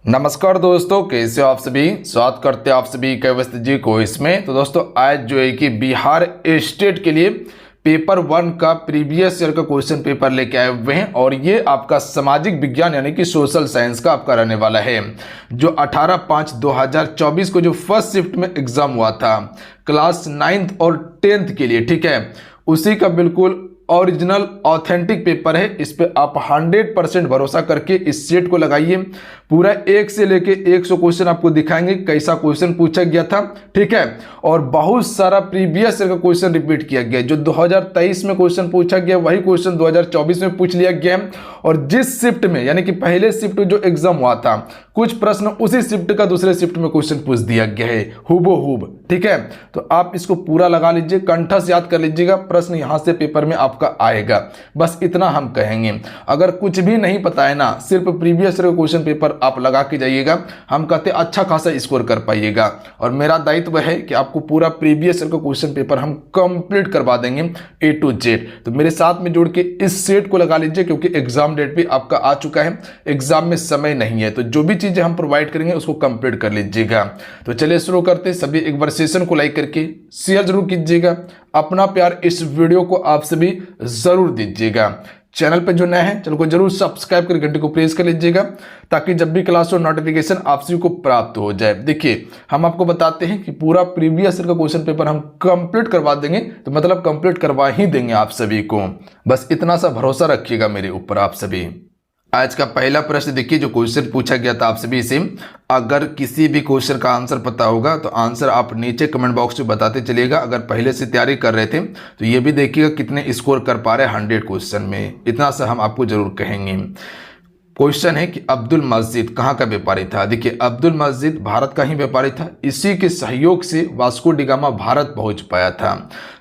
नमस्कार दोस्तों, कैसे हो आप सभी। स्वागत करते हैं आप सभी कैवस्त जी को इसमें। तो दोस्तों आज जो है कि बिहार स्टेट के लिए पेपर 1 का प्रीवियस ईयर का क्वेश्चन पेपर लेके आए हुए हैं और ये आपका सामाजिक विज्ञान यानी कि सोशल साइंस का आपका रहने वाला है। जो 18/5/2024 को जो फर्स्ट शिफ्ट में एग्जाम हुआ था क्लास 9th और 10th के लिए, ठीक है, उसी का बिल्कुल ओरिजिनल ऑथेंटिक पेपर है। इस पे आप 100% भरोसा करके इस सेट को लगाइए। पूरा 1 से लेके 100 क्वेश्चन आपको दिखाएंगे कैसा क्वेश्चन पूछा गया था, ठीक है। और बहुत सारा प्रीवियस ईयर का क्वेश्चन रिपीट किया गया। जो 2023 में क्वेश्चन पूछा गया वही क्वेश्चन 2024 में पूछ लिया गया। और जिस शिफ्ट में यानी कि पहले शिफ्ट जो एग्जाम हुआ था कुछ प्रश्न उसी शिफ्ट का दूसरे शिफ्ट में क्वेश्चन पूछ दिया गया है हुबहू, ठीक है। तो आप इसको पूरा लगा लीजिए, कंठस्थ याद कर लीजिएगा, प्रश्न यहां से पेपर में आपका आएगा। बस इतना हम कहेंगे। अगर कुछ भी नहीं पता है ना, सिर्फ प्रीवियस ईयर क्वेश्चन पेपर आप लगा के जाइएगा, हम कहते अच्छा खासा स्कोर कर पाइएगा। और मेरा दायित्व है कि आपको पूरा प्रीवियस ईयर का क्वेश्चन पेपर हम कंप्लीट करवा देंगे A to Z। तो मेरे साथ में जुड़ के इस सेट को लगा लीजिए, क्योंकि एग्जाम डेट भी आपका आ चुका है, एग्जाम में समय नहीं है। तो जो भी चीजें हम प्रोवाइड करेंगे उसको कंप्लीट कर लीजिएगा। तो चलिए शुरू करते हैं। सभी एक बार सेशन को लाइक करके शेयर जरूर कीजिएगा। अपना प्यार इस वीडियो को आप सभी जरूर दीजिएगा। चैनल पे जो नए हैं चैनल को जरूर सब्सक्राइब कर घंटे को प्रेस कर लीजिएगा, ताकि जब भी क्लास हो नोटिफिकेशन आप सभी को प्राप्त हो जाए। देखिए हम आपको बताते हैं कि पूरा प्रीवियस ईयर का क्वेश्चन पेपर हम कंप्लीट करवा देंगे, तो मतलब कंप्लीट करवा ही देंगे आप सभी को। बस इतना सा भरोसा रखिएगा मेरे ऊपर आप सभी। आज का पहला प्रश्न देखिए, जो क्वेश्चन पूछा गया था आप सभी से। अगर किसी भी क्वेश्चन का आंसर पता होगा तो आंसर आप नीचे कमेंट बॉक्स में बताते चलिएगा। अगर पहले से तैयारी कर रहे थे तो ये भी देखिएगा कितने स्कोर कर पा रहे हैं 100 क्वेश्चन में। इतना सा हम आपको जरूर कहेंगे। क्वेश्चन है कि अब्दुल मस्जिद कहाँ का व्यापारी था। देखिए अब्दुल मस्जिद भारत का ही व्यापारी था। इसी के सहयोग से वास्को डी गामा भारत पहुंच पाया था।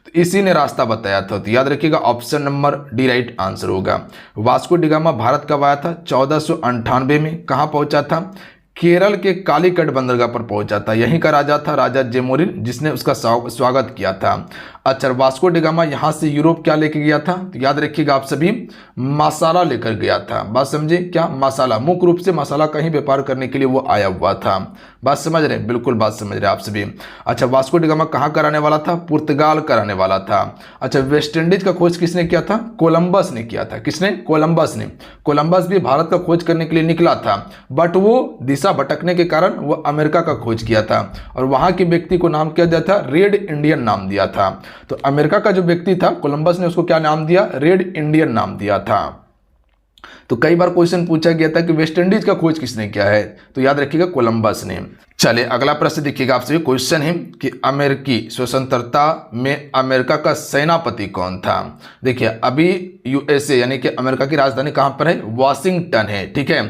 तो इसी ने रास्ता बताया था। तो याद रखिएगा option number D right answer होगा। वास्को डी गामा भारत कब आया था? 1498 में। कहाँ पहुंचा था? केरल के कालीकट बंदरगाह पर पहुंचा था। यहीं का राजा था राजा जेमोरिन, जिसने उसका स्वागत किया था। अच्छा, वास्को डी गामा यहाँ से यूरोप क्या लेके गया था? तो याद रखिएगा आप सभी, मसाला लेकर गया था। बात समझे क्या? मसाला, मुख्य रूप से मसाला का ही व्यापार करने के लिए वो आया हुआ था। बात समझ रहे? बिल्कुल बात समझ रहे आप सभी। अच्छा, वास्को डी गामा कहाँ का रहने वाला था? पुर्तगाल का रहने वाला था। अच्छा, वेस्ट इंडीज का खोज किसने किया था? कोलंबस ने किया था। किसने? कोलंबस ने। कोलंबस भी भारत का खोज करने के लिए निकला था, बट वो दिशा भटकने के कारण वो अमेरिका का खोज किया था। और वहां के व्यक्ति को नाम क्या दिया था? रेड इंडियन नाम दिया था। तो अमेरिका का जो व्यक्ति था कोलंबस ने उसको क्या नाम दिया? रेड इंडियन नाम दिया था। तो कई बार क्वेश्चन पूछा गया था कि वेस्ट इंडीज का खोज किसने किया है? तो याद रखिएगा कोलंबस ने। चलिए अगला प्रश्न देखिएगा आपसे। क्वेश्चन है कि अमेरिकी स्वतंत्रता में अमेरिका का सेनापति कौन था। देखिए अभी यूएसए यानी कि अमेरिका की राजधानी कहां पर है? वॉशिंगटन है, ठीक है।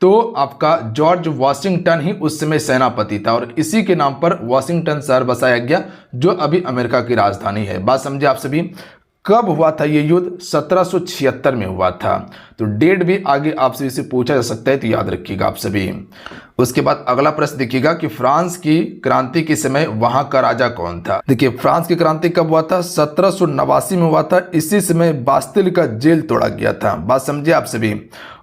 तो आपका जॉर्ज वॉशिंगटन ही उस समय सेनापति था और इसी के नाम पर वॉशिंगटन शहर बसाया गया, जो अभी अमेरिका की राजधानी है। बात समझे आप सभी। कब हुआ था ये युद्ध? 1776 में हुआ था। तो डेट भी आगे आपसे इसे पूछा जा सकता है, तो याद रखिएगा आप सभी। उसके बाद अगला प्रश्न देखिएगा कि फ्रांस की क्रांति के समय वहां का राजा कौन था। देखिए फ्रांस की क्रांति कब हुआ था? 1789 में हुआ था। इसी समय बास्तिल का जेल तोड़ा गया था। बात समझे आप सभी।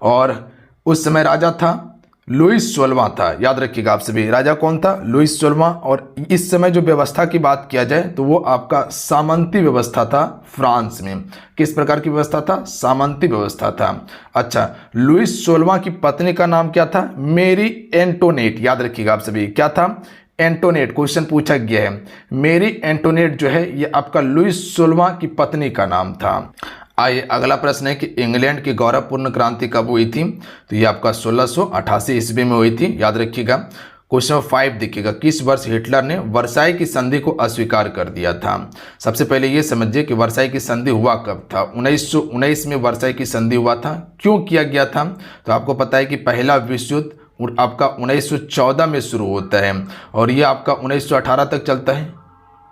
और उस समय राजा था लुईस 16वां था। याद रखिएगा आप सभी, राजा कौन था? लुईस 16वां। और इस समय जो व्यवस्था की बात किया जाए तो वो आपका सामंती व्यवस्था था फ्रांस में। किस प्रकार की व्यवस्था था? सामंती व्यवस्था था। अच्छा, लुईस 16वां की पत्नी का नाम क्या था? मेरी एंटोनेट। याद रखिएगा आप सभी, क्या था? एंटोनेट। क्वेश्चन पूछा गया है। मेरी एंटोनेट जो है ये आपका लुईस 16वां की पत्नी का नाम था। आइए अगला प्रश्न है कि इंग्लैंड की गौरवपूर्ण क्रांति कब हुई थी। तो ये आपका 1688 ईस्वी में हुई थी। याद रखिएगा। क्वेश्चन नंबर 5 देखिएगा, किस वर्ष हिटलर ने वर्साई की संधि को अस्वीकार कर दिया था। सबसे पहले ये समझिए कि वर्साई की संधि हुआ कब था। 1919 में वर्साई की संधि हुआ था। क्यों किया गया था? तो आपको पता है कि पहला विश्व युद्ध आपका 1914 में शुरू होता है और ये आपका 1918 तक चलता है।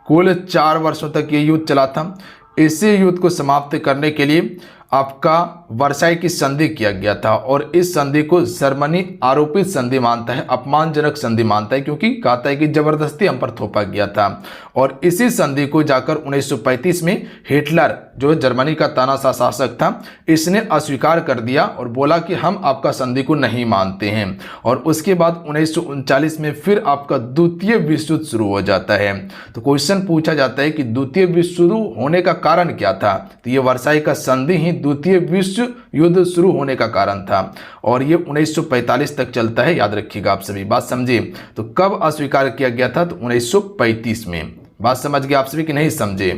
कुल 4 वर्षों तक ये युद्ध चला था। इसी युद्ध को समाप्त करने के लिए आपका वर्साई की संधि किया गया था और इस संधि को जर्मनी आरोपित संधि मानता है, अपमानजनक संधि मानता है, क्योंकि कहता है कि जबरदस्ती हम पर थोपा गया था। और इसी संधि को जाकर 1935 में हिटलर, जो जर्मनी का तानाशाह शासक था, इसने अस्वीकार कर दिया और बोला कि हम आपका संधि को नहीं मानते हैं। और उसके बाद 1939 में फिर आपका द्वितीय विश्व युद्ध शुरू हो जाता है। तो क्वेश्चन पूछा जाता है कि द्वितीय विश्व युद्ध होने का कारण क्या था? तो ये वर्साई का संधि ही द्वितीय विश्व युद्ध शुरू होने का कारण था और ये 1945 तक चलता है, याद रखिएगा आप सभी। बात समझे? तो कब अस्वीकार किया गया था? तो 1935 में। बात समझ गए आप सभी कि नहीं समझे?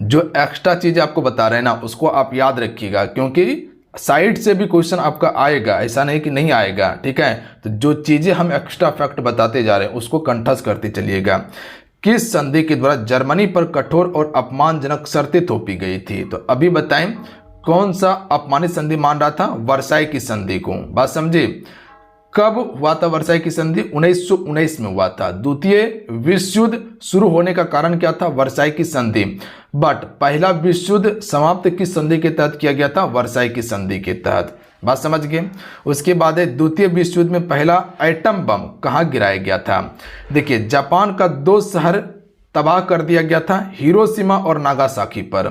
जो एक्स्ट्रा चीज आपको बता रहे हैं ना, उसको आप याद रखिएगा, क्योंकि साइड से भी क्वेश्चन आपका आएगा, ऐसा नहीं कि नहीं आएगा, ठीक है। तो जो चीजें हम एक्स्ट्रा फैक्ट बताते जा रहे हैं उसको कंठस्थ करते चलिएगा। किस संधि के द्वारा जर्मनी पर कठोर और अपमानजनक शर्तें थोपी गई थी? तो अभी बताएं कौन सा अपमानित संधि मान रहा था? वर्साई की संधि को। बात समझे? कब हुआ था वर्साई की संधि? 1919 में हुआ था। द्वितीय विश्व युद्ध शुरू होने का कारण क्या था? वर्साई की संधि। बट पहला विश्व युद्ध समाप्त किस संधि के तहत किया गया था? वर्साई की संधि के तहत। बात समझ गए? उसके बाद है द्वितीय विश्व युद्ध में पहला एटम बम कहाँ गिराया गया था? देखिए, जापान का 2 शहर तबाह कर दिया गया था, हिरोशिमा और नागासाकी पर।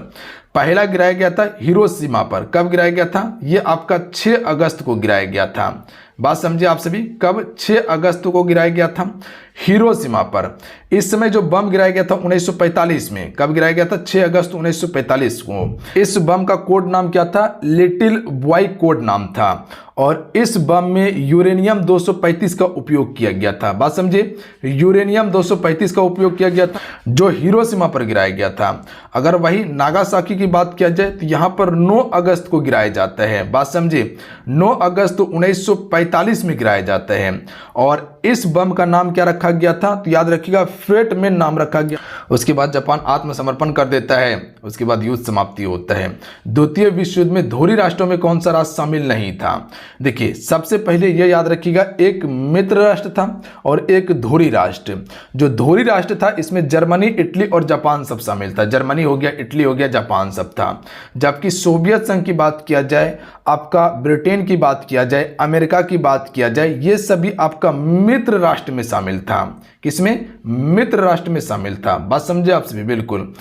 पहला गिराया गया था हिरोशिमा पर। कब गिराया गया था? ये आपका 6 अगस्त को गिराया गया था। बात समझिए आप सभी, कब? 6 अगस्त को गिराया गया था हिरोशिमा पर। इस समय जो बम गिराया गया था 1945 में। कब गिराया गया था? 6 अगस्त 1945 को। इस बम का कोड नाम क्या था? लिटिल बॉय कोड नाम था और इस बम में यूरेनियम 235 का उपयोग किया गया था। बात समझे? यूरेनियम 235 का उपयोग किया गया था जो हिरोशिमा पर गिराया गया था। अगर वही नागासाकी की बात किया जाए तो यहां पर 9 अगस्त को गिराया जाता है। बात समझे? 9 अगस्त 1945 में गिराया जाता है और इस बम का नाम क्या रखा गया था? तो याद रखिएगा, फेट मैन नाम रखा गया। उसके बाद जापान आत्मसमर्पण कर देता है, उसके बाद युद्ध समाप्ति होता है। द्वितीय विश्व युद्ध में धोरी राष्ट्रों में कौन सा राष्ट्र शामिल नहीं था? देखिए, सबसे पहले यह याद रखिएगा, एक मित्र राष्ट्र था और एक धोरी राष्ट्र। जो धोरी राष्ट्र था इसमें जर्मनी, इटली और जापान सब शामिल था। जर्मनी हो गया, इटली हो गया, जापान सब था। जबकि सोवियत संघ की बात किया जाए, आपका ब्रिटेन की बात किया जाए, अमेरिका की बात किया जाए, ये सभी आपका मित्र राष्ट्र में शामिल था। किसमें? मित्र राष्ट्र में शामिल था। बात समझे आप सभी? बिल्कुल।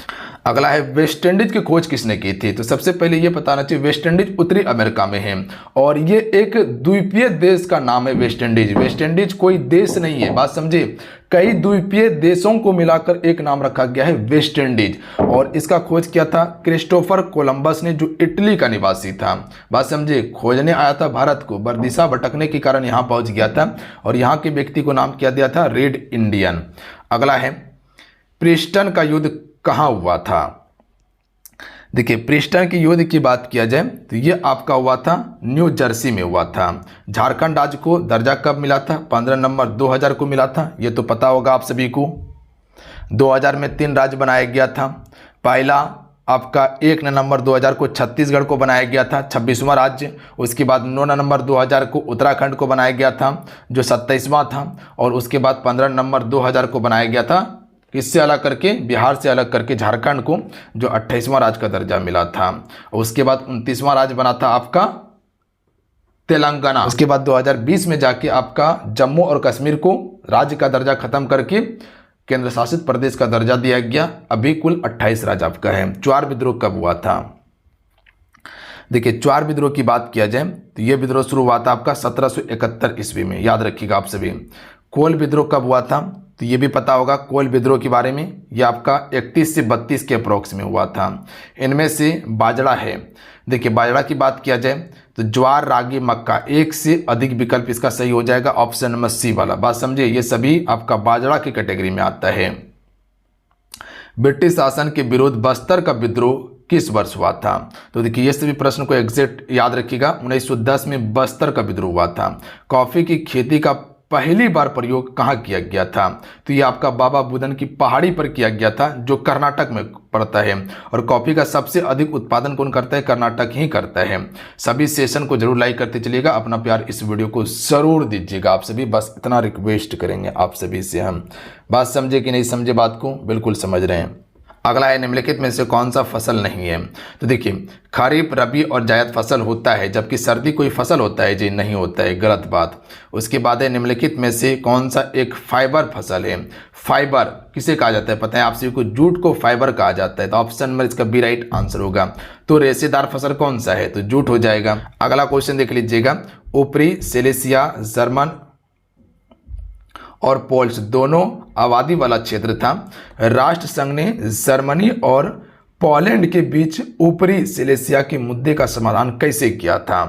अगला है वेस्ट इंडीज की खोज किसने की थी? तो सबसे पहले ये बताना चाहिए, वेस्ट इंडीज उत्तरी अमेरिका में है और ये एक द्वीपीय देश का नाम है वेस्ट इंडीज। वेस्ट इंडीज कोई देश नहीं है। बात समझे? कई द्वीपीय देशों को मिलाकर एक नाम रखा गया है वेस्ट इंडीज और इसका खोज किया था क्रिस्टोफर कोलंबस ने, जो इटली का निवासी था। बात समझे? खोजने आया था भारत को, पर दिशा भटकने के कारण यहाँ पहुंच गया था और यहाँ के व्यक्ति को नाम किया दिया था रेड इंडियन। अगला है प्रिस्टन का युद्ध कहाँ हुआ था? देखिए, प्रिस्टन की युद्ध की बात किया जाए तो ये आपका हुआ था न्यू जर्सी में हुआ था। झारखंड राज्य को दर्जा कब मिला था? 15 नवंबर 2000 को मिला था। ये तो पता होगा आप सभी को। 2000 में 3 राज्य बनाया गया था। पहला आपका 1 नवंबर 2000 को छत्तीसगढ़ को बनाया गया था, 26वां राज्य। उसके बाद 9 नवंबर 2000 को उत्तराखंड को बनाया गया था, जो 27वां था। और उसके बाद 15 नवंबर 2000 को बनाया गया था, किससे अलग करके? बिहार से अलग करके झारखंड को, जो 28वां राज्य का दर्जा मिला था। उसके बाद 29वां राज्य बना था आपका तेलंगाना। उसके बाद 2020 में जाके आपका जम्मू और कश्मीर को राज्य का दर्जा खत्म करके केंद्र शासित प्रदेश का दर्जा दिया गया। अभी कुल 28 राज्य आपका है। च्वार विद्रोह कब हुआ था? देखिए, च्वार विद्रोह की बात किया जाए तो यह विद्रोह शुरू हुआ था आपका 1771 ईस्वी में। याद रखिएगा आप सभी। कोल विद्रोह कब हुआ था? तो ये भी पता होगा कोल विद्रोह के बारे में। ये आपका 31 से 32 के अप्रोक्स में हुआ था। इनमें से बाजरा है। देखिए, बाजरा की बात किया जाए तो ज्वार, रागी, मक्का, एक से अधिक विकल्प इसका सही हो जाएगा, ऑप्शन नंबर सी वाला। बात समझिए, ये सभी आपका बाजरा की कैटेगरी में आता है। ब्रिटिश शासन के विरुद्ध बस्तर का विद्रोह किस वर्ष हुआ था? तो देखिए, ये सभी प्रश्न को एग्जैक्ट याद रखिएगा। 1910 में बस्तर का विद्रोह हुआ था। कॉफी की खेती का पहली बार प्रयोग कहाँ किया गया था? तो ये आपका बाबा बुदन की पहाड़ी पर किया गया था, जो कर्नाटक में पड़ता है। और कॉफी का सबसे अधिक उत्पादन कौन करता है? कर्नाटक ही करता है। सभी सेशन को जरूर लाइक करते चलिएगा। अपना प्यार इस वीडियो को जरूर दीजिएगा आप सभी, बस इतना रिक्वेस्ट करेंगे आप सभी से हम। बात समझे कि नहीं समझे? बात को बिल्कुल समझ रहे हैं। अगला है निम्नलिखित में से कौन सा फसल नहीं है। तो देखिए खरीफ, रबी और जायद फसल होता है, जबकि सर्दी कोई फसल होता है जी, नहीं होता है, गलत बात। उसके बाद है निम्नलिखित में से कौन सा एक फाइबर फसल है। फाइबर किसे कहा जाता है पता है आप सभी को, जूट को फाइबर कहा जाता है। तो ऑप्शन नंबर इसका बी राइट आंसर होगा। तो रेशेदार फसल कौन सा है, तो जूट हो जाएगा। अगला क्वेश्चन देख लीजिएगा, ऊपरी सिलेसिया, जर्मन और पोल्स दोनों आबादी वाला क्षेत्र था। राष्ट्र संघ ने जर्मनी और पोलैंड के बीच ऊपरी सिलेसिया के मुद्दे का समाधान कैसे किया था।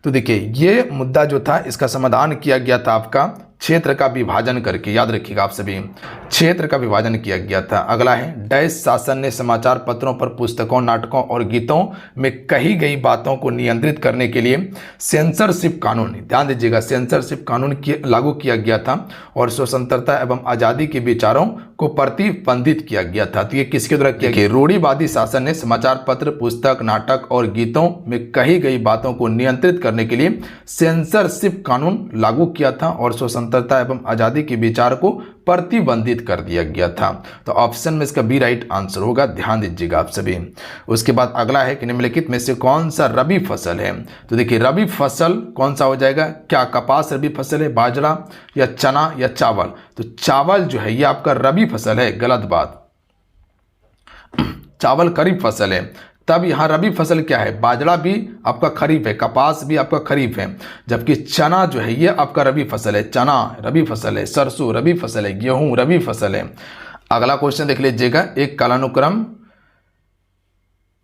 तो देखिए ये मुद्दा जो था इसका समाधान किया गया था आपका क्षेत्र का विभाजन करके, याद रखिएगा आप सभी, क्षेत्र का विभाजन किया गया था। अगला है डैश शासन ने समाचार पत्रों पर पुस्तकों, नाटकों और गीतों में कही गई बातों को नियंत्रित करने के लिए सेंसरशिप कानून, ध्यान दीजिएगा, सेंसरशिप कानून लागू किया गया था और स्वतंत्रता एवं आज़ादी के विचारों को प्रतिबंधित किया गया था। तो ये किसके द्वारा किया गया, रूढ़िवादी शासन ने समाचार पत्र, पुस्तक, नाटक और गीतों में कही गई बातों को नियंत्रित करने के लिए सेंसरशिप कानून लागू किया था और स्वतंत्रता एवं आज़ादी के विचार को प्रतिबंधित कर दिया गया था। तो ऑप्शन में इसका बी राइट आंसर होगा, ध्यान दीजिएगा आप सभी। उसके बाद अगला है कि निम्नलिखित में से कौन सा रबी फसल है। तो देखिए रबी फसल कौन सा हो जाएगा, क्या कपास रबी फसल है, बाजरा या चना या चावल। तो चावल जो है ये आपका रबी फसल है, गलत बात, चावल खरीफ फसल है। तब यहाँ रबी फसल क्या है, बाजरा भी आपका खरीफ है, कपास भी आपका खरीफ है, जबकि चना जो है ये आपका रबी फसल है, चना रबी फसल है, सरसों रबी फसल है, गेहूं रबी फसल है। अगला क्वेश्चन देख लीजिएगा, एक कालानुक्रम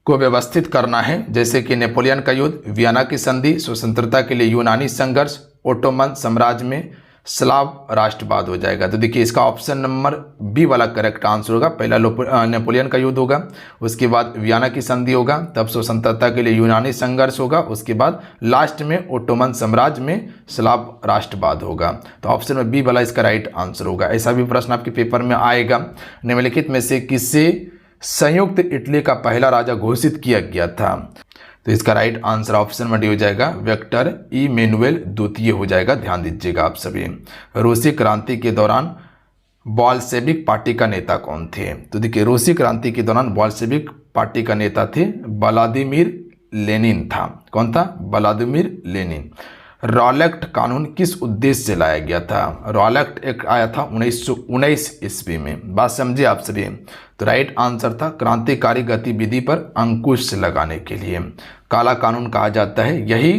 को व्यवस्थित करना है, जैसे कि नेपोलियन का युद्ध, वियना की संधि, स्वतंत्रता के लिए यूनानी संघर्ष, ओटोमन साम्राज्य में स्लाव राष्ट्रवाद हो जाएगा। तो देखिए इसका ऑप्शन नंबर बी वाला करेक्ट आंसर होगा। पहला नेपोलियन का युद्ध होगा, उसके बाद वियना की संधि होगा, तब स्वतंत्रता के लिए यूनानी संघर्ष होगा, उसके बाद लास्ट में ओटोमन साम्राज्य में स्लाव राष्ट्रवाद होगा। तो ऑप्शन में बी वाला इसका राइट आंसर होगा। ऐसा भी प्रश्न आपके पेपर में आएगा, निम्नलिखित में से किसे संयुक्त इटली का पहला राजा घोषित किया गया था। तो इसका राइट आंसर ऑप्शन में डी हो जाएगा, विक्टर इमैनुएल द्वितीय हो जाएगा, ध्यान दीजिएगा आप सभी। रूसी क्रांति के दौरान बोल्शेविक पार्टी का नेता कौन थे। तो देखिए रूसी क्रांति के दौरान बोल्शेविक पार्टी का नेता थे व्लादिमीर लेनिन था। कौन था, व्लादिमीर लेनिन। रॉलेक्ट कानून किस उद्देश्य से लाया गया था। रॉलेक्ट एक आया था 1919 ईस्वी में, बात समझिए आप सभी। तो राइट आंसर था क्रांतिकारी गतिविधि पर अंकुश लगाने के लिए। काला कानून कहा जाता है, यही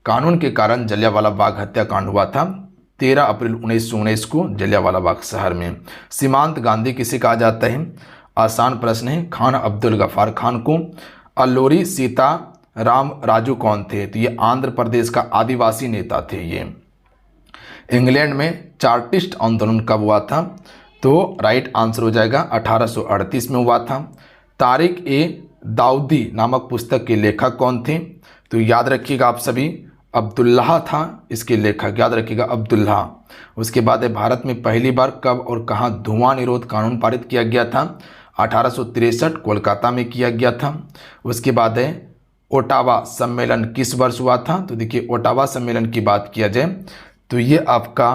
कानून के कारण जलियांवाला बाग हत्याकांड हुआ था 13 अप्रैल 1919 को जलियांवाला बाग शहर में। सीमांत गांधी किसे कहा जाता है, आसान प्रश्न है, खान अब्दुल गफ्फार खान को। अल्लूरी सीता राम राजू कौन थे, तो ये आंध्र प्रदेश का आदिवासी नेता थे ये। इंग्लैंड में चार्टिस्ट आंदोलन कब हुआ था, तो राइट आंसर हो जाएगा 1838 में हुआ था। तारिक ए दाऊदी नामक पुस्तक के लेखक कौन थे, तो याद रखिएगा आप सभी, अब्दुल्लाह था इसके लेखक, याद रखिएगा अब्दुल्लाह। उसके बाद है भारत में पहली बार कब और कहाँ धुआं निरोध कानून पारित किया गया था, 1863 कोलकाता में किया गया था। उसके बाद है ओटावा सम्मेलन किस वर्ष हुआ था, तो देखिए ओटावा सम्मेलन की बात किया जाए तो ये आपका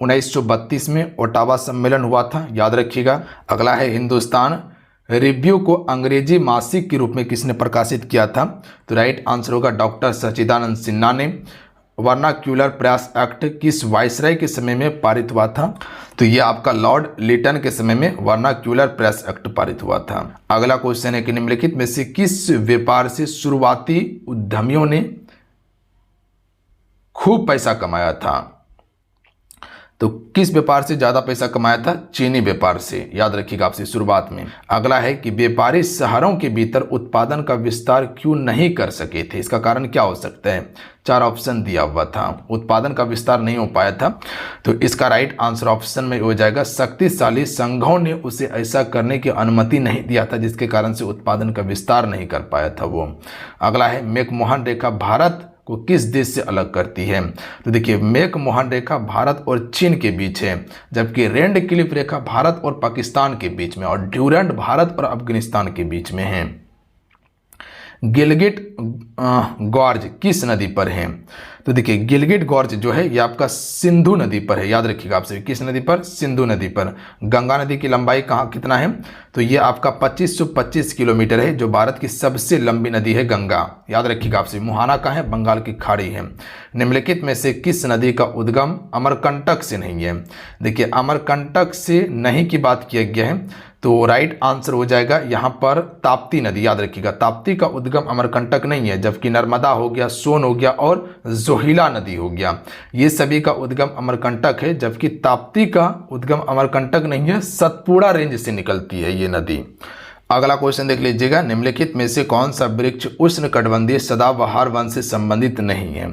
1932 में ओटावा सम्मेलन हुआ था, याद रखिएगा। अगला है हिंदुस्तान रिव्यू को अंग्रेजी मासिक के रूप में किसने प्रकाशित किया था, तो राइट आंसर होगा डॉक्टर सच्चिदानंद सिन्हा ने। वर्नाक्यूलर प्रयास एक्ट किस वायसराय के समय में पारित हुआ था, तो ये आपका लॉर्ड लिटन के समय में वर्नाक्यूलर प्रयास एक्ट पारित हुआ था। अगला क्वेश्चन है कि निम्नलिखित में से किस व्यापार से शुरुआती उद्यमियों ने खूब पैसा कमाया था, तो किस व्यापार से ज्यादा पैसा कमाया था, चीनी व्यापार से, याद रखिएगा आपसे शुरुआत में। अगला है कि व्यापारी शहरों के भीतर उत्पादन का विस्तार क्यों नहीं कर सके थे, इसका कारण क्या हो सकता है, 4 ऑप्शन दिया हुआ था, उत्पादन का विस्तार नहीं हो पाया था। तो इसका राइट आंसर ऑप्शन में हो जाएगा शक्तिशाली संघों ने उसे ऐसा करने की अनुमति नहीं दिया था, जिसके कारण से उत्पादन का विस्तार नहीं कर पाया था वो। अगला है मैकमोहन रेखा भारत को किस देश से अलग करती है, तो देखिए मैकमोहन रेखा भारत और चीन के बीच है, जबकि रेड क्लिफ रेखा भारत और पाकिस्तान के बीच में, और ड्यूरेंट भारत और अफगानिस्तान के बीच में है। गिलगिट गॉर्ज किस नदी पर है, तो देखिए गिलगिट गॉर्ज जो है ये आपका सिंधु नदी पर है, याद रखिएगा आपसे, किस नदी पर? सिंधु नदी पर। गंगा नदी की लंबाई कहाँ कितना है? तो ये आपका 2525 किलोमीटर है, जो भारत की सबसे लंबी नदी है गंगा, याद रखिएगा आपसे। मुहाना कहाँ है? बंगाल की खाड़ी है। निम्नलिखित में से किस नदी का उद्गम अमरकंटक से नहीं है? देखिए अमरकंटक से नहीं की बात किया गया है, तो राइट आंसर हो जाएगा यहाँ पर ताप्ती नदी, याद रखिएगा। ताप्ती का उद्गम अमरकंटक नहीं है, जबकि नर्मदा हो गया, सोन हो गया और जोहिला नदी हो गया, ये सभी का उद्गम अमरकंटक है, जबकि ताप्ती का उद्गम अमरकंटक नहीं है, सतपुड़ा रेंज से निकलती है ये नदी। अगला क्वेश्चन देख लीजिएगा, निम्नलिखित में से कौन सा वृक्ष उष्णकटिबंधीय सदाबहार वन से संबंधित नहीं है?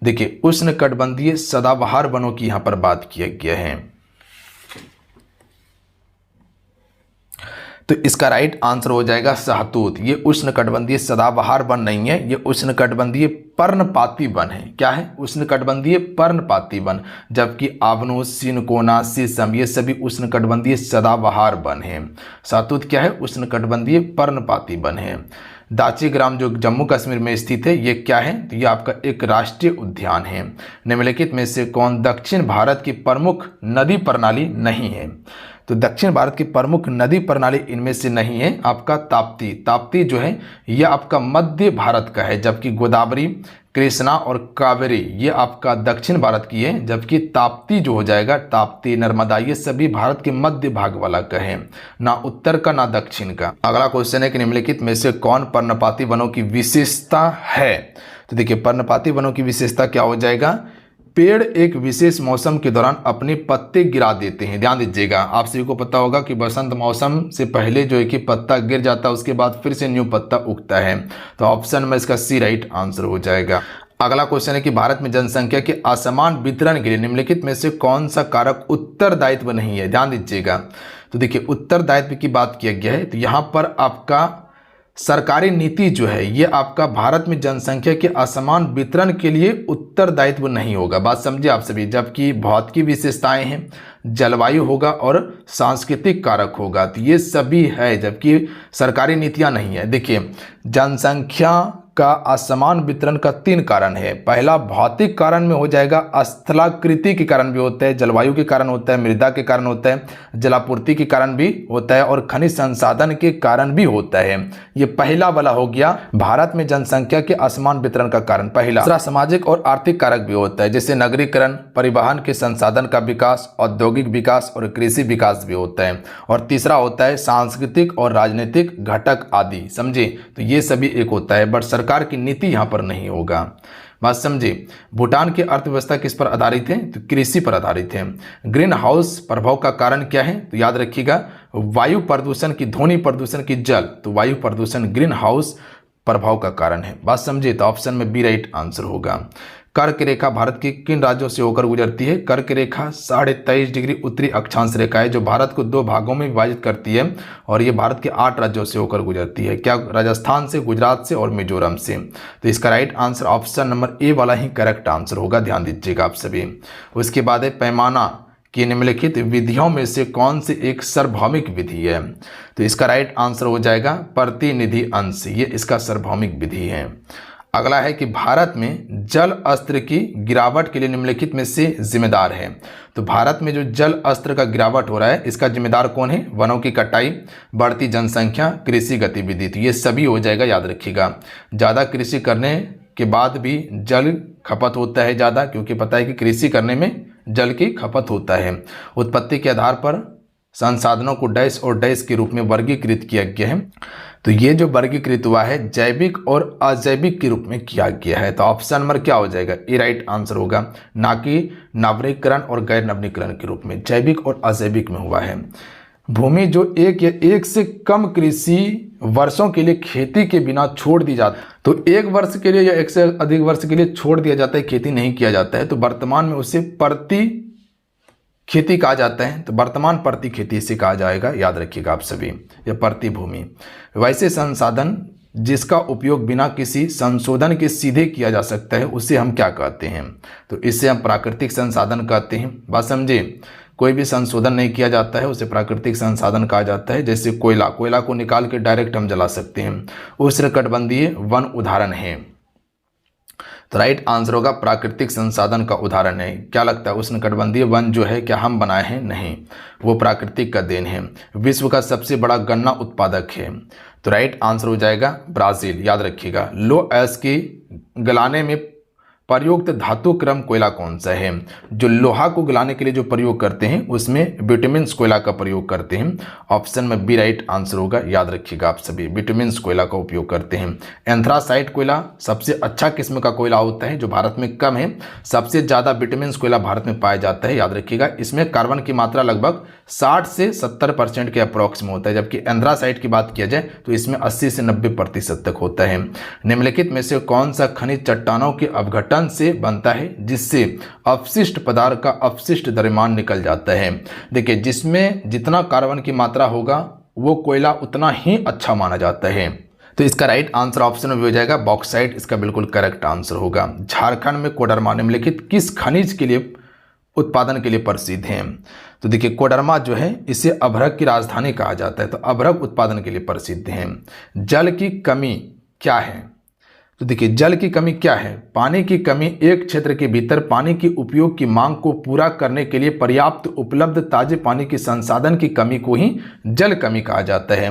देखिए उष्णकटिबंधीय सदाबहार वनों की यहाँ पर बात किया गया है, तो इसका राइट आंसर हो जाएगा शहतूत। ये उष्णकटिबंधीय सदाबहार वन नहीं है, ये उष्णकटिबंधीय पर्णपाती वन है। क्या है? उष्णकटिबंधीय पर्णपाती वन, जबकि आबनूस, सिनकोना, शीशम ये सभी उष्णकटिबंधीय सदाबहार वन है। शहतूत क्या है? उष्णकटिबंधीय पर्णपाती वन है। दाची ग्राम जो जम्मू कश्मीर में स्थित है, ये क्या है? तो ये आपका एक राष्ट्रीय उद्यान है। निम्नलिखित में से कौन दक्षिण भारत की प्रमुख नदी प्रणाली नहीं है? तो दक्षिण भारत की प्रमुख नदी प्रणाली इनमें से नहीं है आपका ताप्ती। ताप्ती जो है ये आपका मध्य भारत का है, जबकि गोदावरी, कृष्णा और कावेरी ये आपका दक्षिण भारत की है, जबकि ताप्ती जो हो जाएगा, ताप्ती, नर्मदा ये सभी भारत के मध्य भाग वाला का है, ना उत्तर का ना दक्षिण का। अगला क्वेश्चन है कि निम्नलिखित में से कौन पर्णपाती वनों की विशेषता है? तो देखिए पर्णपाती वनों की विशेषता क्या हो जाएगा? पेड़ एक विशेष मौसम के दौरान अपने पत्ते गिरा देते हैं। ध्यान दीजिएगा, आप सभी को पता होगा कि बसंत मौसम से पहले जो है कि पत्ता गिर जाता है, उसके बाद फिर से न्यू पत्ता उगता है। तो ऑप्शन में इसका सी राइट आंसर हो जाएगा। अगला क्वेश्चन है कि भारत में जनसंख्या के असमान वितरण के लिए निम्नलिखित में से कौन सा कारक उत्तरदायित्व नहीं है? ध्यान दीजिएगा, तो देखिए उत्तरदायित्व की बात किया गया है, तो यहाँ पर आपका सरकारी नीति जो है ये आपका भारत में जनसंख्या के असमान वितरण के लिए उत्तरदायित्व नहीं होगा। बात समझिए आप सभी, जबकि भौतिक विशेषताएं हैं, जलवायु होगा और सांस्कृतिक कारक होगा, तो ये सभी है, जबकि सरकारी नीतियां नहीं है। देखिए जनसंख्या का असमान वितरण का 3 कारण है। पहला भौतिक कारण में हो जाएगा, स्थलाकृति के कारण भी होता है, जलवायु के कारण होता है, मृदा के कारण होता है, जलापूर्ति के कारण भी होता है और खनिज संसाधन के कारण भी होता है। ये पहला वाला हो गया भारत में जनसंख्या के असमान वितरण का कारण पहला। दूसरा सामाजिक और आर्थिक कारक भी होता है, जैसे नगरीकरण, परिवहन के संसाधन का विकास, औद्योगिक विकास और कृषि विकास भी होता है। और तीसरा होता है सांस्कृतिक और राजनीतिक घटक आदि, समझे? तो ये सभी एक होता है, बट सरकार की नीति यहां पर नहीं होगा। बात समझे? भूटान की अर्थव्यवस्था किस पर आधारित है? तो कृषि पर आधारित है। ग्रीन हाउस प्रभाव का कारण क्या है? तो याद रखिएगा, वायु प्रदूषण की, ध्वनि प्रदूषण की, जल, तो वायु प्रदूषण ग्रीन हाउस प्रभाव का कारण है। बात समझे? तो ऑप्शन में बी राइट आंसर होगा। कर्क रेखा भारत के किन राज्यों से होकर गुजरती है? कर्क रेखा 23.5 डिग्री उत्तरी अक्षांश रेखा है, जो भारत को 2 भागों में विभाजित करती है और ये भारत के 8 राज्यों से होकर गुजरती है। क्या? राजस्थान से, गुजरात से और मिजोरम से। तो इसका right answer option number A वाला ही करेक्ट आंसर होगा, ध्यान दीजिएगा आप सभी। उसके बाद है पैमाना की निम्नलिखित विधियों में से कौन सी एक सार्वभौमिक विधि है? तो इसका राइट आंसर हो जाएगा प्रतिनिधि अंश, ये इसका सार्वभौमिक विधि है। अगला है कि भारत में जल स्तर की गिरावट के लिए निम्नलिखित में से जिम्मेदार है। तो भारत में जो जल स्तर का गिरावट हो रहा है, इसका जिम्मेदार कौन है? वनों की कटाई, बढ़ती जनसंख्या, कृषि गतिविधि, तो ये सभी हो जाएगा, याद रखिएगा। ज़्यादा कृषि करने के बाद भी जल खपत होता है ज़्यादा, क्योंकि पता है कि कृषि करने में जल की खपत होता है। उत्पत्ति के आधार पर संसाधनों को डैश और डैश के रूप में वर्गीकृत किया गया है। तो ये जो वर्गीकृत हुआ है जैविक और अजैविक के रूप में किया गया है। तो ऑप्शन नंबर क्या हो जाएगा? ए राइट आंसर होगा, ना कि नवीकरण और गैर नवीकरण के रूप में, जैविक और अजैविक में हुआ है। भूमि जो एक या एक से कम कृषि वर्षों के लिए खेती के बिना छोड़ दी जाती, तो 1 वर्ष के लिए या 1 से अधिक वर्ष के लिए छोड़ दिया जाता है, खेती नहीं किया जाता है, तो वर्तमान में उसे प्रति खेती कहा जाता है। तो वर्तमान प्रति खेती से कहा जाएगा, याद रखिएगा आप सभी, या प्रति भूमि। वैसे संसाधन जिसका उपयोग बिना किसी संशोधन के सीधे किया जा सकता है, उसे हम क्या कहते हैं? तो इससे हम प्राकृतिक संसाधन कहते हैं। बात समझे? कोई भी संशोधन नहीं किया जाता है, उसे प्राकृतिक संसाधन कहा जाता है। जैसे कोयला, कोयला को निकाल के डायरेक्ट हम जला सकते हैं। उष्णकटिबंधीय वन उदाहरण है। तो राइट आंसर होगा प्राकृतिक संसाधन का उदाहरण है। क्या लगता है उष्णकटिबंधीय वन जो है क्या हम बनाए हैं? नहीं, वो प्राकृतिक का देन है। विश्व का सबसे बड़ा गन्ना उत्पादक है, तो राइट आंसर हो जाएगा ब्राजील, याद रखिएगा। लो एस की गलाने में प्रयुक्त धातु क्रम कोयला कौन सा है? जो लोहा को गलाने के लिए जो प्रयोग करते हैं उसमें विटामिन्स कोयला का प्रयोग करते हैं। ऑप्शन में बी राइट आंसर होगा, याद रखिएगा आप सभी, विटामिन्स कोयला का उपयोग करते हैं। एंथ्रासाइट कोयला सबसे अच्छा किस्म का कोयला होता है जो भारत में कम है। सबसे ज़्यादा विटामिन्स कोयला भारत में पाया जाता है, याद रखिएगा। इसमें कार्बन की मात्रा लगभग 60 से 70% के अप्रोक्स में होता है, जबकि एंथ्रासाइट की बात किया जाए तो इसमें 80 से 90% तक होता है। निम्नलिखित में से कौन सा खनिज चट्टानों के अपघटन से बनता है जिससे अपशिष्ट पदार्थ का अपशिष्ट द्रव्यमान निकल जाता है? देखिए, जिसमें जितना कार्बन की मात्रा होगा वो कोयला उतना ही अच्छा माना जाता है। तो इसका राइट आंसर ऑप्शन में हो जाएगा बॉक्साइट, इसका बिल्कुल करेक्ट आंसर होगा। झारखंड में कोडरमा निम्नलिखित किस खनिज के लिए उत्पादन के लिए प्रसिद्ध है? तो देखिए, कोडरमा जो है इसे अभ्रक की राजधानी कहा जाता है, तो अभ्रक उत्पादन के लिए प्रसिद्ध है। जल की कमी क्या है? तो देखिए, जल की कमी क्या है? पानी की कमी एक क्षेत्र के भीतर पानी के उपयोग की मांग को पूरा करने के लिए पर्याप्त उपलब्ध ताजे पानी के संसाधन की कमी को ही जल कमी कहा जाता है।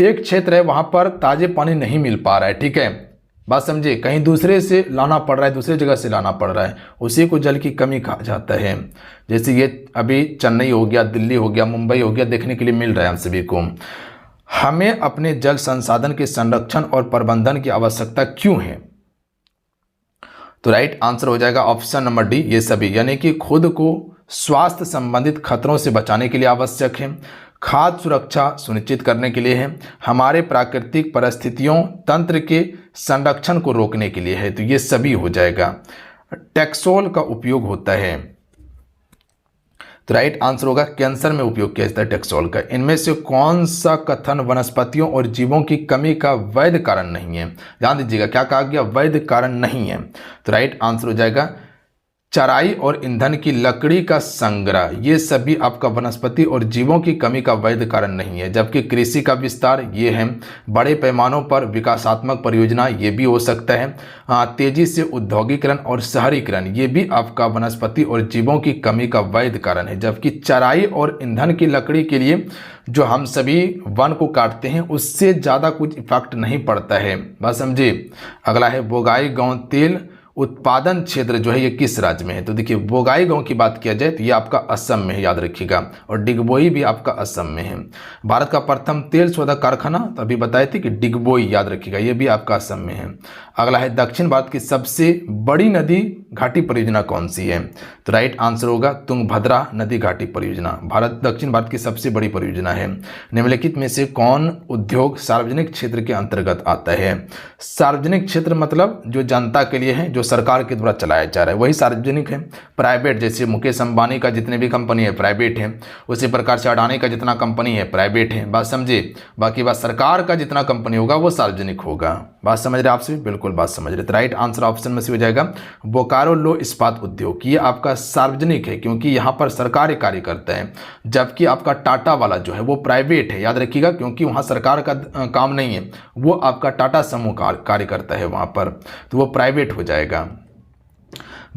एक क्षेत्र है वहां पर ताजे पानी नहीं मिल पा रहा है, ठीक है, बात समझिए, कहीं दूसरे से लाना पड़ रहा है, दूसरे जगह से लाना पड़ रहा है, उसी को जल की कमी कहा जाता है। जैसे ये अभी चेन्नई हो गया, दिल्ली हो गया, मुंबई हो गया, देखने के लिए मिल रहा है हम सभी को। हमें अपने जल संसाधन के संरक्षण और प्रबंधन की आवश्यकता क्यों है? तो राइट आंसर हो जाएगा ऑप्शन नंबर डी, ये सभी, यानी कि खुद को स्वास्थ्य संबंधित खतरों से बचाने के लिए आवश्यक है, खाद्य सुरक्षा सुनिश्चित करने के लिए है, हमारे प्राकृतिक परिस्थितियों तंत्र के संरक्षण को रोकने के लिए है, तो ये सभी हो जाएगा। टैक्सोल का उपयोग होता है, तो राइट आंसर होगा कैंसर में उपयोग किया जाता है टैक्सोल का। इनमें से कौन सा कथन वनस्पतियों और जीवों की कमी का वैध कारण नहीं है? ध्यान दीजिएगा, क्या कहा गया? वैध कारण नहीं है, तो राइट आंसर हो जाएगा चराई और ईंधन की लकड़ी का संग्रह, ये सभी आपका वनस्पति और जीवों की कमी का वैध कारण नहीं है। जबकि कृषि का विस्तार ये है, बड़े पैमानों पर विकासात्मक परियोजना ये भी हो सकता है, तेजी से औद्योगिकरण और शहरीकरण ये भी आपका वनस्पति और जीवों की कमी का वैध कारण है। जबकि चराई और ईंधन की लकड़ी के लिए जो हम सभी वन को काटते हैं उससे ज़्यादा कुछ इफेक्ट नहीं पड़ता है, बात समझिए। अगला है बोंगाईगांव तेल उत्पादन क्षेत्र जो है ये किस राज्य में है? तो देखिए, बोंगाईगांव की बात किया जाए तो ये आपका असम में है, याद रखिएगा, और डिगबोई भी आपका असम में है। भारत का प्रथम तेल शोधक कारखाना तो अभी बताए थे कि डिगबोई, याद रखिएगा, ये भी आपका असम में है। अगला है दक्षिण भारत की सबसे बड़ी नदी घाटी परियोजना कौन सी है? तो राइट आंसर होगा तुंगभद्रा नदी घाटी परियोजना, भारत दक्षिण भारत की सबसे बड़ी परियोजना है। निम्नलिखित में से कौन उद्योग सार्वजनिक क्षेत्र के अंतर्गत आता है? सार्वजनिक क्षेत्र मतलब जो जनता के लिए है, जो सरकार के द्वारा चलाया जा रहा है, वही सार्वजनिक है। प्राइवेट जैसे मुकेश अंबानी का जितने भी कंपनी है प्राइवेट है, उसी प्रकार से अडानी का जितना कंपनी है प्राइवेट है, बात समझे। बाकी बात सरकार का जितना कंपनी होगा वो सार्वजनिक होगा, बात समझ रहे आपसे, बिल्कुल बात समझ रहे। तो राइट आंसर ऑप्शन में से हो जाएगा बोकारो लो इस्पात उद्योग, ये आपका सार्वजनिक है क्योंकि यहाँ पर सरकार कार्य करता है। जबकि आपका टाटा वाला जो है वो प्राइवेट है, याद रखिएगा, क्योंकि वहाँ सरकार का काम नहीं है, वो आपका टाटा समूह कार्य करता है वहाँ पर, तो वो प्राइवेट हो जाएगा।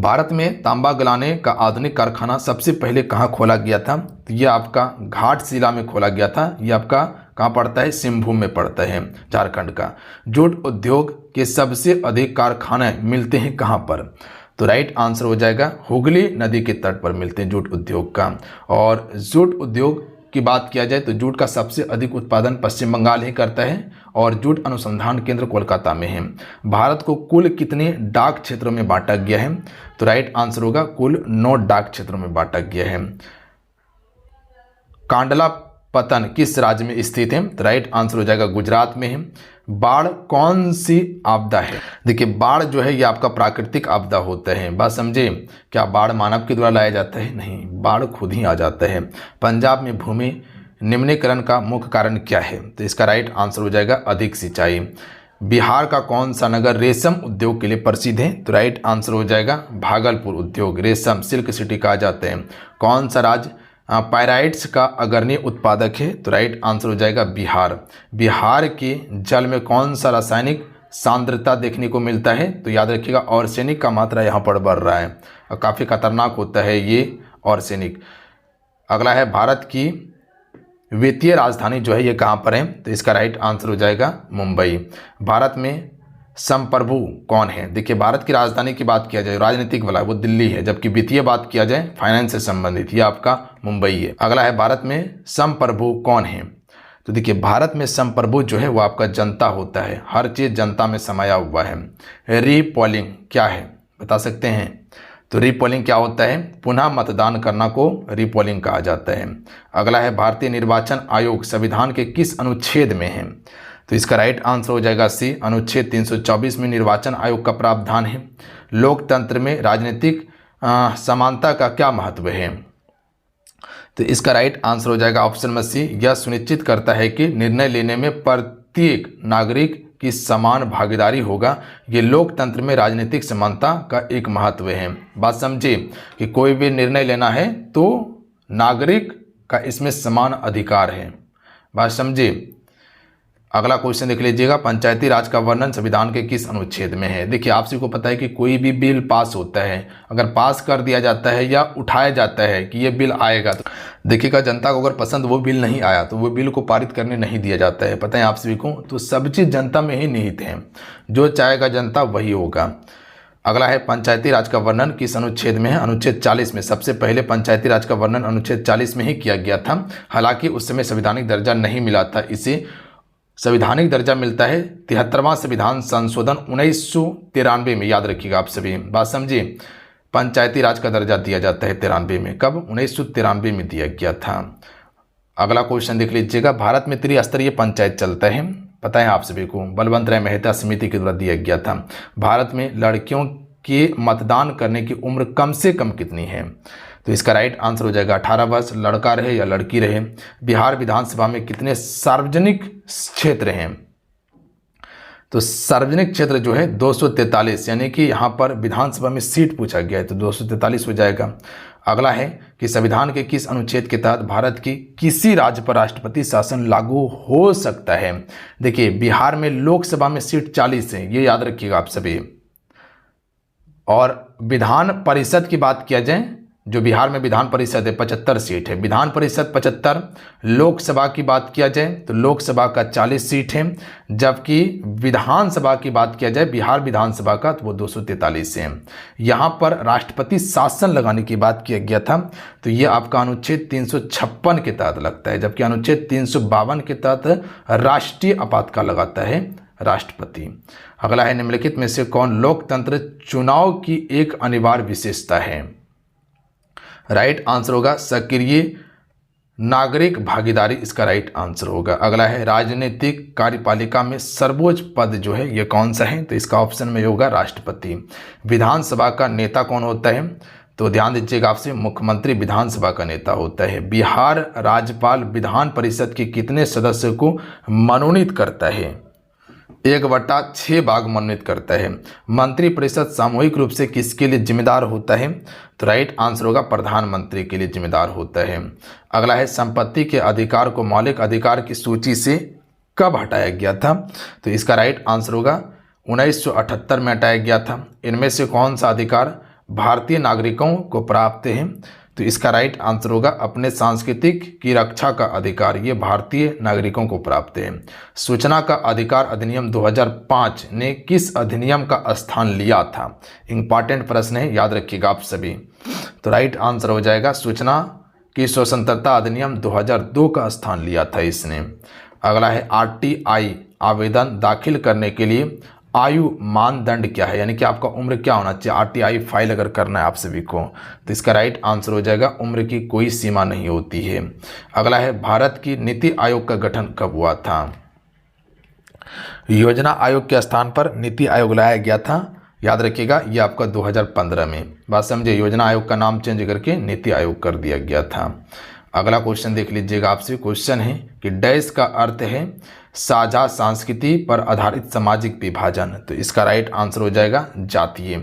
भारत में तांबा गलाने का आधुनिक कारखाना सबसे पहले कहाँ खोला गया था? तो ये आपका घाटशिला में खोला गया था, ये आपका कहाँ पड़ता है? सिंहभूम में पड़ता है, झारखंड का। जूट उद्योग के सबसे अधिक कारखाने मिलते हैं कहाँ पर? तो राइट आंसर हो जाएगा हुगली नदी के तट पर मिलते हैं जूट उद्योग का। और जूट उद्योग की बात किया जाए तो जूट का सबसे अधिक उत्पादन पश्चिम बंगाल ही करता है और जूट अनुसंधान केंद्र कोलकाता में है। भारत को कुल कितने डाक क्षेत्रों में बांटा गया है? तो राइट आंसर होगा कुल 9 डाक क्षेत्रों में बांटा गया है। कांडला पतन किस राज्य में स्थित है? तो राइट आंसर हो जाएगा गुजरात में है। बाढ़ कौन सी आपदा है? देखिए, बाढ़ जो है ये आपका प्राकृतिक आपदा होता है, बात समझे। क्या बाढ़ मानव के द्वारा लाया जाता है? नहीं, बाढ़ खुद ही आ जाता है। पंजाब में भूमि निम्नीकरण का मुख्य कारण क्या है? तो इसका राइट आंसर हो जाएगा अधिक सिंचाई। बिहार का कौन सा नगर रेशम उद्योग के लिए प्रसिद्ध है? तो राइट आंसर हो जाएगा भागलपुर उद्योग, रेशम सिल्क सिटी कहा जाता है। कौन सा राज्य पायराइट्स का अग्रणी उत्पादक है? तो राइट आंसर हो जाएगा बिहार। बिहार के जल में कौन सा रासायनिक सांद्रता देखने को मिलता है। तो याद रखिएगा आर्सेनिक का मात्रा यहाँ पर बढ़ रहा है और काफ़ी खतरनाक होता है ये आर्सेनिक। अगला है भारत की वित्तीय राजधानी जो है ये कहाँ पर है, तो इसका राइट आंसर हो जाएगा मुंबई। भारत में संप्रभु कौन है? देखिए भारत की राजधानी की बात किया जाए राजनीतिक वाला वो दिल्ली है, जबकि वित्तीय बात किया जाए फाइनेंस से संबंधित ये आपका मुंबई है। अगला है भारत में संप्रभु कौन है? तो देखिए भारत में संप्रभु जो है वो आपका जनता होता है, हर चीज़ जनता में समाया हुआ है। रीपोलिंग क्या है बता सकते हैं? तो रीपोलिंग क्या होता है? पुनः मतदान करना को रीपोलिंग कहा जाता है। अगला है भारतीय निर्वाचन आयोग संविधान के किस अनुच्छेद में है? तो इसका राइट आंसर हो जाएगा सी, अनुच्छेद 324 में निर्वाचन आयोग का प्रावधान है। लोकतंत्र में राजनीतिक समानता का क्या महत्व है? तो इसका राइट आंसर हो जाएगा ऑप्शन में सी, यह सुनिश्चित करता है कि निर्णय लेने में प्रत्येक नागरिक की समान भागीदारी होगा। ये लोकतंत्र में राजनीतिक समानता का एक महत्व है। बात समझिए कि कोई भी निर्णय लेना है तो नागरिक का इसमें समान अधिकार है। बात समझिए। अगला क्वेश्चन देख लीजिएगा, पंचायती राज का वर्णन संविधान के किस अनुच्छेद में है? देखिए आप सभी को पता है कि कोई भी बिल पास होता है, अगर पास कर दिया जाता है या उठाया जाता है कि ये बिल आएगा, तो देखिएगा जनता को अगर पसंद वो बिल नहीं आया तो वो बिल को पारित करने नहीं दिया जाता है। पता है आप सभी को, तो सब चीज़ जनता में ही निहित है, जो चाहेगा जनता वही होगा। अगला है पंचायती राज का वर्णन किस अनुच्छेद में है? अनुच्छेद 40 में। सबसे पहले पंचायती राज का वर्णन अनुच्छेद 40 में ही किया गया था। हालांकि उस समय संवैधानिक दर्जा नहीं मिला था, इसे संवैधानिक दर्जा मिलता है 73वां संविधान संशोधन 1993 में। याद रखिएगा आप सभी, बात समझिए। पंचायती राज का दर्जा दिया जाता है 93 में। कब? 1993 में दिया गया था। अगला क्वेश्चन देख लीजिएगा, भारत में त्रिस्तरीय पंचायत चलता है, पता है आप सभी को, बलवंत राय मेहता समिति के द्वारा दिया गया था। भारत में लड़कियों के मतदान करने की उम्र कम से कम कितनी है? तो इसका राइट आंसर हो जाएगा 18 वर्ष, लड़का रहे या लड़की रहे। बिहार विधानसभा में कितने सार्वजनिक क्षेत्र हैं? तो सार्वजनिक क्षेत्र जो है 243, यानी कि यहाँ पर विधानसभा में सीट पूछा गया है तो 243 हो जाएगा। अगला है कि संविधान के किस अनुच्छेद के तहत भारत की किसी राज्य पर राष्ट्रपति शासन लागू हो सकता है? देखिए बिहार में लोकसभा में सीट 40 है, ये याद रखिएगा आप सभी। और विधान परिषद की बात किया जाए, जो बिहार में विधान परिषद है 75 सीट है, विधान परिषद 75। लोकसभा की बात किया जाए तो लोकसभा का 40 सीट है, जबकि विधानसभा की बात किया जाए बिहार विधानसभा का तो वो 243 है। यहाँ पर राष्ट्रपति शासन लगाने की बात किया गया था तो ये आपका अनुच्छेद 356 के तहत लगता है, जबकि अनुच्छेद 352 के तहत राष्ट्रीय आपातकाल लगाता है राष्ट्रपति। अगला है निम्नलिखित में से कौन लोकतंत्र चुनाव की एक अनिवार्य विशेषता है? राइट आंसर होगा सक्रिय नागरिक भागीदारी, इसका राइट आंसर होगा। अगला है राजनीतिक कार्यपालिका में सर्वोच्च पद जो है ये कौन सा है? तो इसका ऑप्शन में होगा राष्ट्रपति। विधानसभा का नेता कौन होता है? तो ध्यान दीजिएगा आपसे, मुख्यमंत्री विधानसभा का नेता होता है। बिहार राज्यपाल विधान परिषद के कितने सदस्यों को मनोनीत करता है? 1/6 भाग मनोनीत करता है। मंत्रिपरिषद सामूहिक रूप से किसके लिए जिम्मेदार होता है? तो राइट आंसर होगा प्रधानमंत्री के लिए जिम्मेदार होता है। अगला है संपत्ति के अधिकार को मौलिक अधिकार की सूची से कब हटाया गया था? तो इसका राइट आंसर होगा 1978 में हटाया गया था। इनमें से कौन सा अधिकार भारतीय नागरिकों को प्राप्त है? तो इसका राइट आंसर होगा अपने सांस्कृतिक की रक्षा का अधिकार, ये भारतीय नागरिकों को प्राप्त है। सूचना का अधिकार अधिनियम 2005 ने किस अधिनियम का स्थान लिया था? इंपॉर्टेंट प्रश्न है, याद रखिएगा आप सभी। तो राइट आंसर हो जाएगा सूचना की स्वतंत्रता अधिनियम 2002 का स्थान लिया था इसने। अगला है आरटीआई आवेदन दाखिल करने के लिए आयु मानदंड क्या है, यानी कि आपका उम्र क्या होना चाहिए आरटीआई फाइल अगर करना है आप सभी को? तो इसका राइट आंसर हो जाएगा उम्र की कोई सीमा नहीं होती है। अगला है भारत की नीति आयोग का गठन कब हुआ था? योजना आयोग के स्थान पर नीति आयोग लाया गया था, याद रखिएगा ये आपका 2015 में। बात समझे, योजना आयोग का नाम चेंज करके नीति आयोग कर दिया गया था। अगला क्वेश्चन देख लीजिएगा आपसे, क्वेश्चन है कि डैश का अर्थ है साझा संस्कृति पर आधारित सामाजिक विभाजन, तो इसका राइट आंसर हो जाएगा जातीय।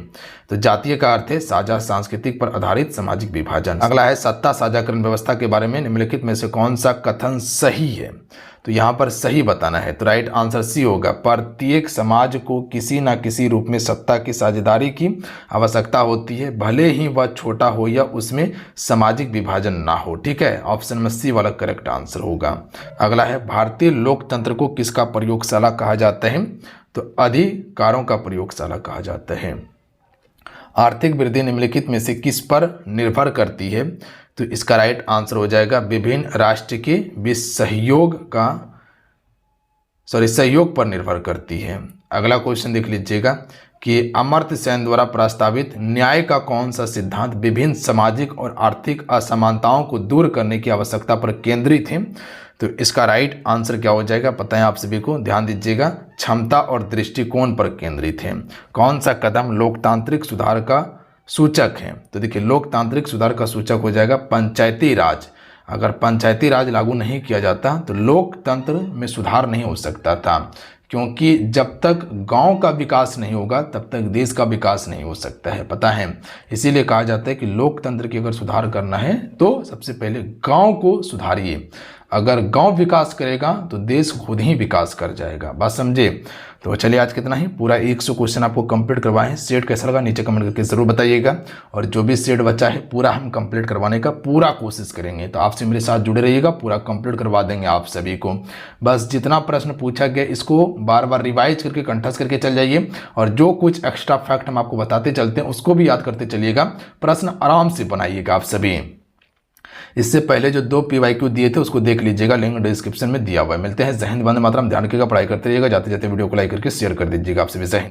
तो जातीय का अर्थ है साझा सांस्कृतिक पर आधारित सामाजिक विभाजन। अगला है सत्ता साझाकरण व्यवस्था के बारे में निम्नलिखित में से कौन सा कथन सही है? तो यहाँ पर सही बताना है। तो राइट आंसर सी होगा, प्रत्येक समाज को किसी न किसी रूप में सत्ता की साझेदारी की आवश्यकता होती है, भले ही वह छोटा हो या उसमें सामाजिक विभाजन ना हो। ठीक है, ऑप्शन में सी वाला करेक्ट आंसर होगा। अगला है, भारतीय लोकतंत्र को किसका प्रयोगशाला कहा जाता है? तो अधिकारों का प्रयोगशाला कहा जाता है। आर्थिक वृद्धि निम्नलिखित में से किस पर निर्भर करती है? तो इसका राइट आंसर हो जाएगा विभिन्न राष्ट्र के बीच सहयोग पर निर्भर करती है। अगला क्वेश्चन देख लीजिएगा कि अमर्त्य सेन द्वारा प्रस्तावित न्याय का कौन सा सिद्धांत विभिन्न सामाजिक और आर्थिक असमानताओं को दूर करने की आवश्यकता पर केंद्रित है? तो इसका राइट आंसर क्या हो जाएगा, पता है आप सभी को, ध्यान दीजिएगा, क्षमता और दृष्टिकोण पर केंद्रित है। कौन सा कदम लोकतांत्रिक सुधार का सूचक है? तो देखिए, लोकतांत्रिक सुधार का सूचक हो जाएगा पंचायती राज। अगर पंचायती राज लागू नहीं किया जाता तो लोकतंत्र में सुधार नहीं हो सकता था, क्योंकि जब तक गांव का विकास नहीं होगा तब तक देश का विकास नहीं हो सकता है, पता है। इसीलिए कहा जाता है कि लोकतंत्र की अगर सुधार करना है तो सबसे पहले गांव को सुधारिए। अगर गांव विकास करेगा तो देश खुद ही विकास कर जाएगा। बात समझे? तो चलिए आज कितना ही, पूरा 100 क्वेश्चन आपको कंप्लीट करवाए हैं। सेट कैसा लगा नीचे कमेंट करके जरूर बताइएगा, और जो भी सेट बचा है पूरा हम कंप्लीट करवाने का पूरा कोशिश करेंगे। तो आपसे मेरे साथ जुड़े रहिएगा, पूरा कंप्लीट करवा देंगे आप सभी को। बस जितना प्रश्न पूछा गया इसको बार बार रिवाइज करके कंठस्थ करके चल जाइए, और जो कुछ एक्स्ट्रा फैक्ट हम आपको बताते चलते हैं उसको भी याद करते चलिएगा। प्रश्न आराम से बनाइएगा आप सभी। इससे पहले जो 2 PYQ दिए थे उसको देख लीजिएगा, लिंक डिस्क्रिप्शन में दिया हुआ है। मिलते हैं। जय हिंद, वंदे मातरम। ध्यान रखिएगा, पढ़ाई करते रहिएगा, जाते जाते वीडियो को लाइक करके शेयर कर दीजिएगा। आप सभी जय हिंद।